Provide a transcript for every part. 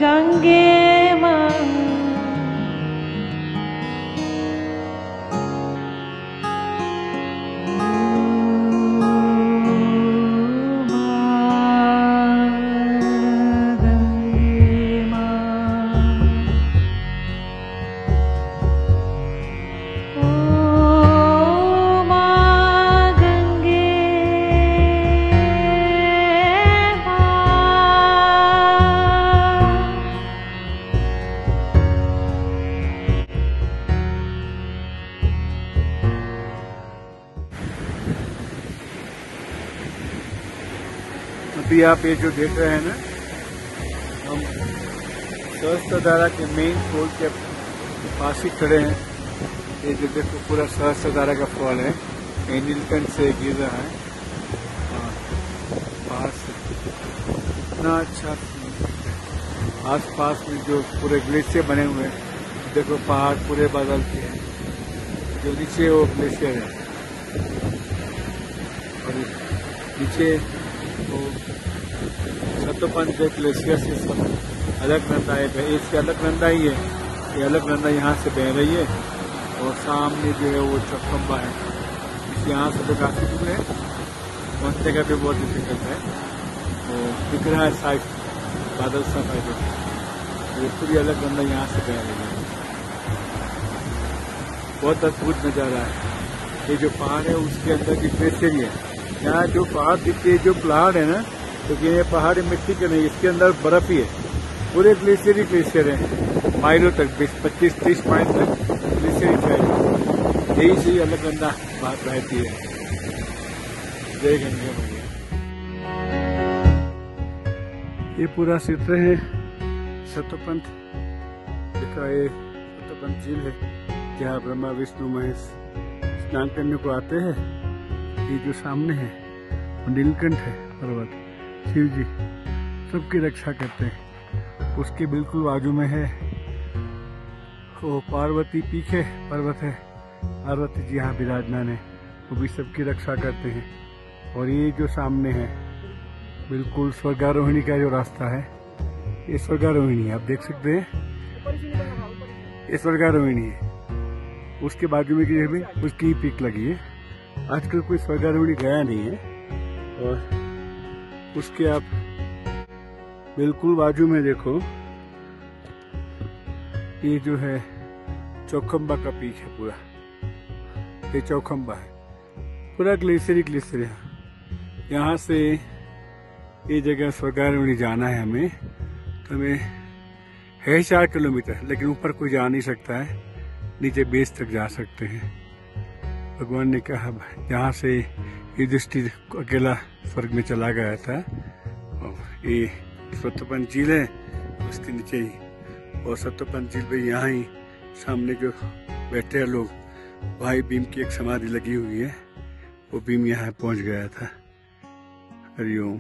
गंगे मां अभी आप ये जो देख रहे हैं ना, हम सहस्त्रधारा के मेन पोल के पास ही खड़े हैं। ये जो देखो पूरा सहस्त्रधारा का फॉल है, ये नीलकंठ से गिर रहा है। बाहर से इतना अच्छा, आस पास में जो पूरे ग्लेशियर बने हुए हैं, देखो पहाड़ पूरे बादल के हैं, जो नीचे वो ग्लेशियर है और नीचे वो सतोपंथ ग्लेशियर से सब अलग नंदा है। इसकी अलग नंदा ही है, ये अलग नंदा यहाँ से बह रही है और सामने जो है वो चौखंबा है। इस यहाँ से तो काफी दूर है, पहुँचने का भी बहुत डिफिकल्ट है। तो दिख रहा है साइड बादल सब है, ये पूरी अलग नंदा यहाँ से बह रही है। बहुत अद्भुत नजारा है। ये जो पहाड़ है उसके अंदर की ग्लेशियर ही है। यहाँ जो पहाड़ दिखते हैं, जो पहाड़ है ना, क्योंकि ये पहाड़ मिट्टी के नहीं, इसके अंदर बर्फ ही है। पूरे ग्लेशियर ही ग्लेशियर है, माइलों तक 25-30 माइल तक ग्लेशियर ही चाहिए। यही से अलग गंदा बात रहती है। जय गंगा मैया। ये पूरा क्षेत्र है सतोपंथ का, ये सतोपंथ झील है जहाँ ब्रह्मा विष्णु महेश स्नान करने को आते हैं। ये जो सामने है वो नीलकंठ है पर्वत, शिव जी सबकी रक्षा करते हैं। उसके बिल्कुल बाजू में है वो पार्वती पीक है, पर्वत है, पार्वती जी यहाँ विराजमान है, वो भी सबकी रक्षा करते हैं। और ये जो सामने है बिल्कुल स्वर्गारोहिणी का जो रास्ता है, ये स्वर्गारोहिणी आप देख सकते हैं, ये स्वर्गारोहिणी है। उसके बाजू में जो है उसकी पीक लगी है। आजकल कोई स्वर्गारोहिणी गया नहीं है। और उसके आप बिल्कुल बाजू में देखो, ये जो है चौखंबा का पीक है पूरा, ये चौखंबा है, पूरा ग्लेशियर ही ग्लेशियर है। यहाँ से ये जगह स्वर्गारोहिणी जाना है हमें, तो हमें है 4 किलोमीटर, लेकिन ऊपर कोई जा नहीं सकता है, नीचे बेस तक जा सकते हैं। भगवान ने कहा यहाँ से युधिष्ठिर अकेला स्वर्ग में चला गया था। और ये सतोपंथ झील है उसके नीचे ही, और सतोपंथ झील पे यहाँ ही सामने जो बैठे हैं लोग, भाई भीम की एक समाधि लगी हुई है, वो भीम यहाँ पहुँच गया था। हरिओम।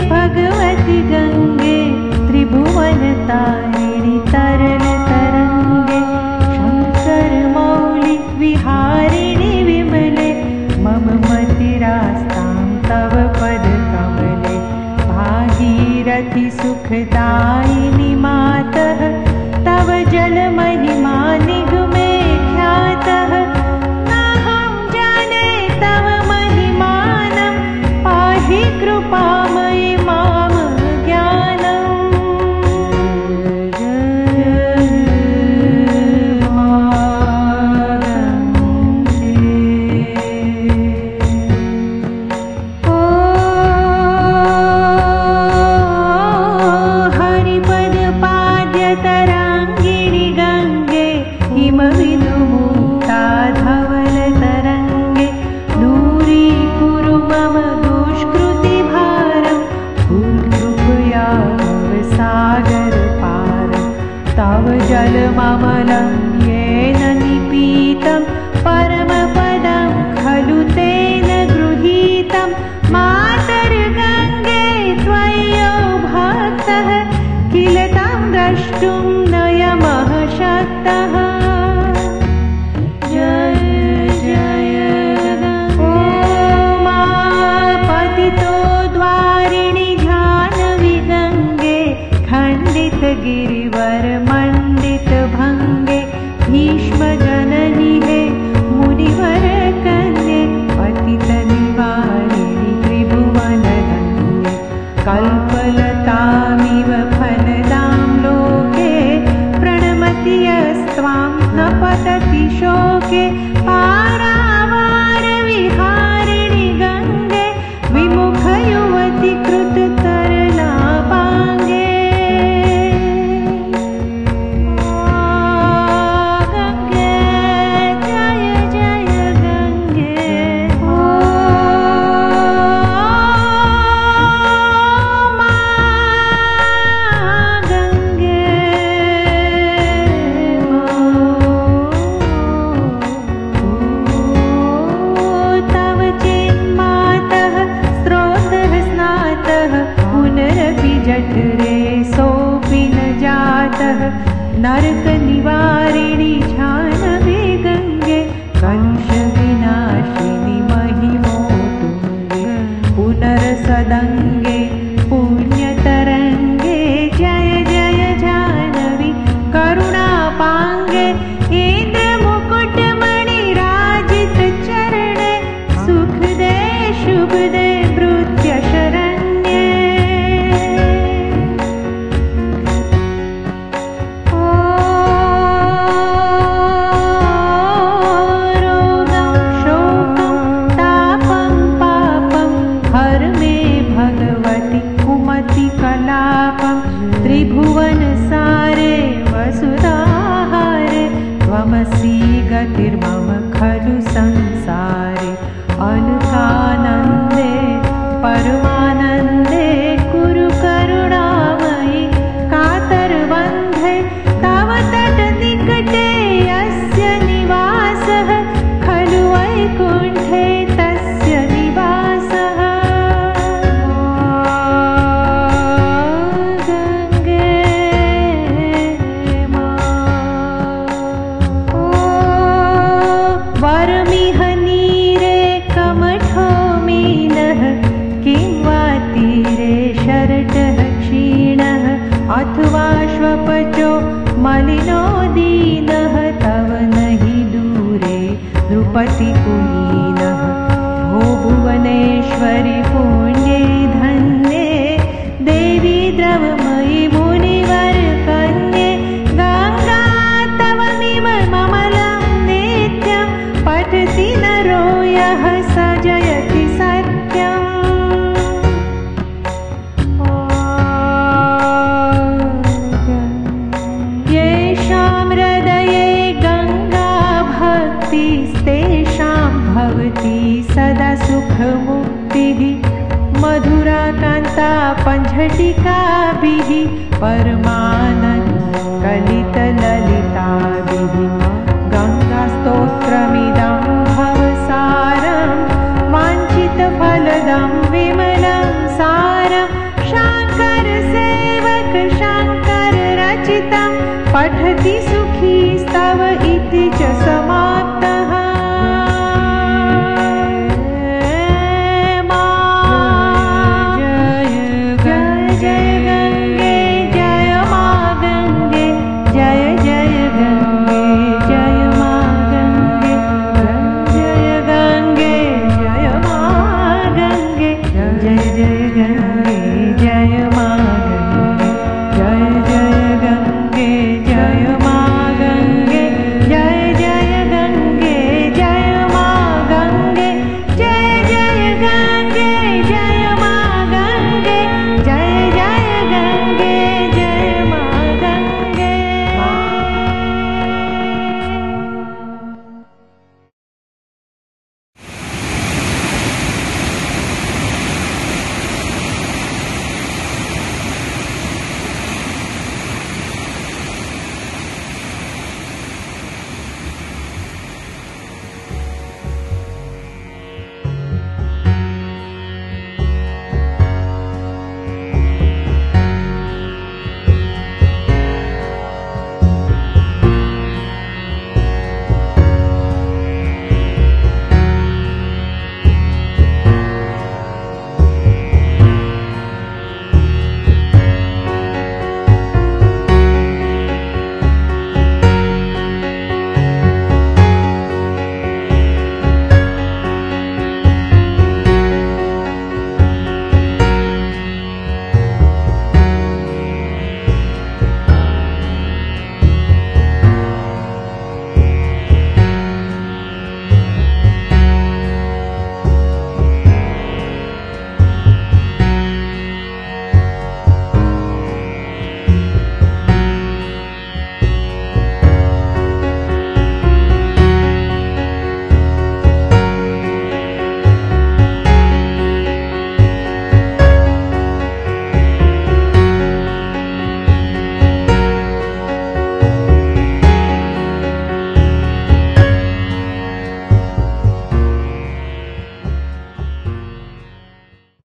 भगवती गंगे त्रिभुवन तारिणी तरन तरंगे, शंकर मौलि विहारिणि विमले, मम मतिरास्तां तव पद कमले, भागीरथि सुखदायिनि मातः, तव जल महिमा निगमे ख्यातः, नाहं जाने तव महिमानं, पाहि कृपामयि मां ज्ञानम्। नरक निवारिणी जानवी गंगे कलुष विनाशिनी महिमोतुंगे पुनर्सदंगे पुण्यतरंगे जय जय जानवी करुणापांगे इंद्र मुकुट मणि राजित चरणे सुख दे शुभ दे भृत्य शरण्ये रोगं शोकं तापं पापं हर मे भगवति कुमति कलापं त्रिभुवन सारे वसुधाहारे त्वमसि गतिर्मम खलु संसारे अलकानन्दे परमानन्दे कुरु करुणामयि कातरबन्धे तव तटनिकटे अस्य निवासः खलु वैकुण्ठे तस्य निवासः गङ्गे मा वरमिह नीरे कमठो मीनः किं वा तीरे शरटः क्षीणः अथवा श्वपचो मलिनो दीनः तव नहि दूरे नृपतिकुलीनः भो भुवनेश्वरि पुण्ये धन्ये देवी द्रवमयि मुनिवर कन्ये गङ्गा तवमिममलं नित्यं पठति नरो यः स जयति सत्यम् येषां हृदये गङ्गा भक्तिस्तेषां भवति सदा सुखमुक्तिः मधुरा कान्ता पञ्झटिकाभिः परमानन्द कलितललिताभिः गङ्गास्तोत्रमिदं भवसारं वाञ्छितफलदं विमलं सारं शाङ्करसेवक शाङ्कररचितं पठति सुखी स्तव इति च